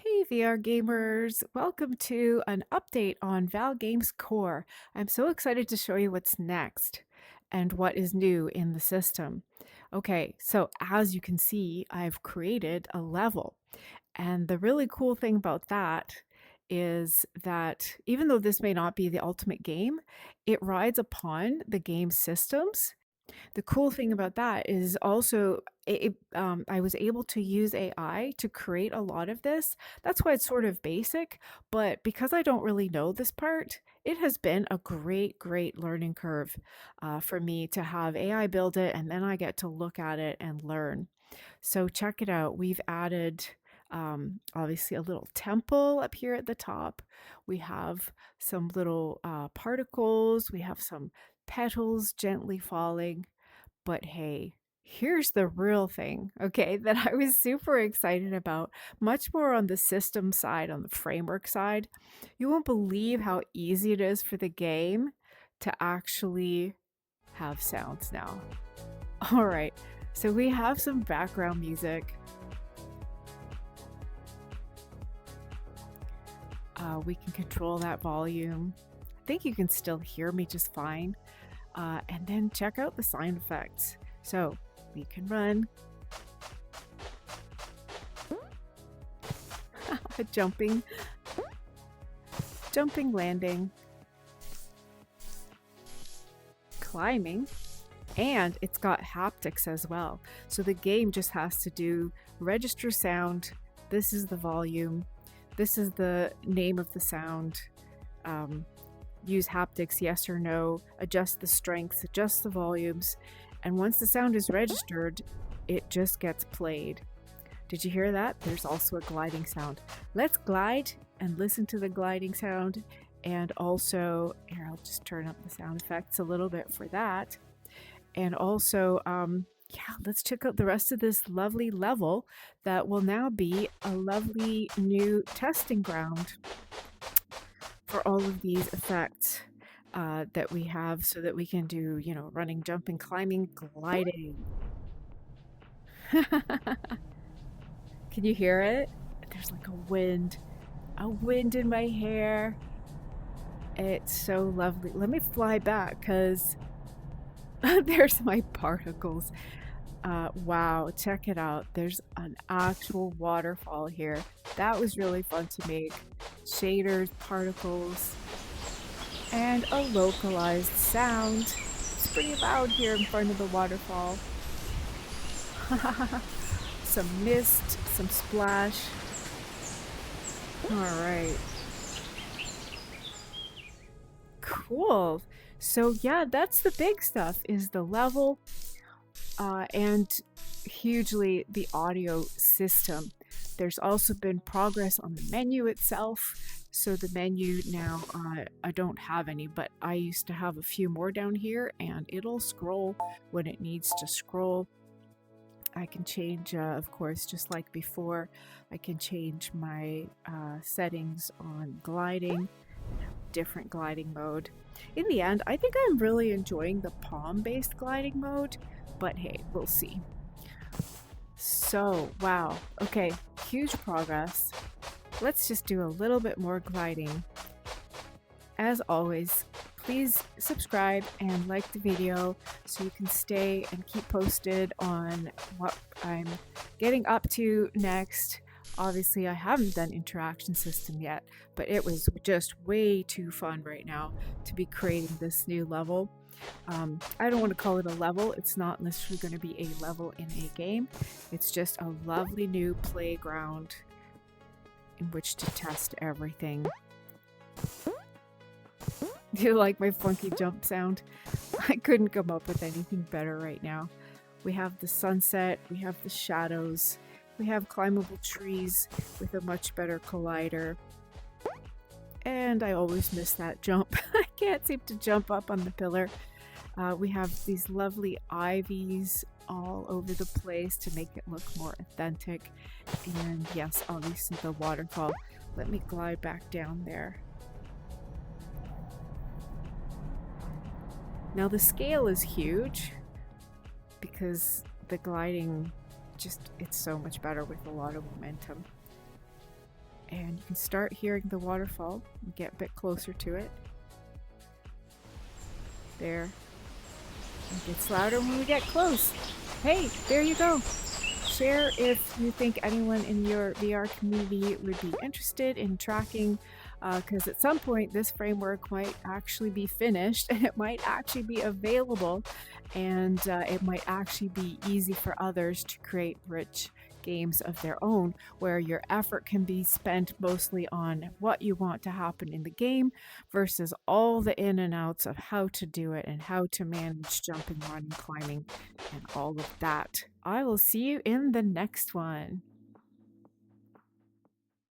Hey VR gamers, welcome to an update on ValGamesCore. I'm so excited to show you what's next and what is new in the system. Okay, so as you can see, I've created a level. And the really cool thing about that is that even though this may not be the ultimate game, it rides upon the game systems. The cool thing about that is also I was able to use AI to create a lot of this. That's why it's sort of basic, but because I don't really know this part, it has been a great learning curve for me to have AI build it, and then I get to look at it and learn. So check it out. We've added obviously a little temple up here at the top. We have some little particles. We have some petals gently falling. But hey, here's the real thing, okay, that I was super excited about, much more on the system side, on the framework side. You won't believe how easy it is for the game to actually have sounds now. All right, so we have some background music. We can control that volume. I think you can still hear me just fine. And then check out the sound effects. So we can run, jumping, landing, climbing, and it's got haptics as well. So the game just has to do register sound. This is the volume. This is the name of the sound. Use haptics, yes or no, adjust the strengths, adjust the volumes, and once the sound is registered, it just gets played. Did you hear that? There's also a gliding sound. Let's glide and listen to the gliding sound, and also, here, I'll just turn up the sound effects a little bit for that. And also, yeah, let's check out the rest of this lovely level that will now be a lovely new testing ground for all of these effects that we have, so that we can do, you know, running, jumping, climbing, gliding. Can you hear it? There's like a wind in my hair. It's so lovely. Let me fly back because there's my particles. Wow, check it out. There's an actual waterfall here. That was really fun to make. Shaders, particles, and a localized sound. It's pretty loud here in front of the waterfall. Some mist, some splash. All right. Cool. So yeah, that's the big stuff, is the level and hugely the audio system. There's also been progress on the menu itself. So the menu now, I don't have any, but I used to have a few more down here, and it'll scroll when it needs to scroll. I can change, of course, just like before, I can change my settings on gliding, different gliding mode. In the end, I think I'm really enjoying the palm-based gliding mode, but hey, we'll see. So, wow, okay, huge progress. Let's just do a little bit more gliding. As always, please subscribe and like the video so you can stay and keep posted on what I'm getting up to next. Obviously, I haven't done interaction system yet, but it was just way too fun right now to be creating this new level. I don't want to call it a level. It's not necessarily going to be a level in a game. It's just a lovely new playground in which to test everything. Do you like my funky jump sound? I couldn't come up with anything better right now. We have the sunset, we have the shadows, we have climbable trees with a much better collider. And I always miss that jump. I can't seem to jump up on the pillar. We have these lovely ivies all over the place to make it look more authentic. And yes, obviously the waterfall. Let me glide back down there. Now the scale is huge because the gliding just, it's so much better with a lot of momentum. And you can start hearing the waterfall and get a bit closer to it. There. It gets louder when we get close. Hey, there you go. Share if you think anyone in your VR community would be interested in tracking, because at some point this framework might actually be finished and it might actually be available, and it might actually be easy for others to create rich games of their own where your effort can be spent mostly on what you want to happen in the game versus all the in and outs of how to do it and how to manage jumping, running, climbing, and all of that. I will see you in the next one.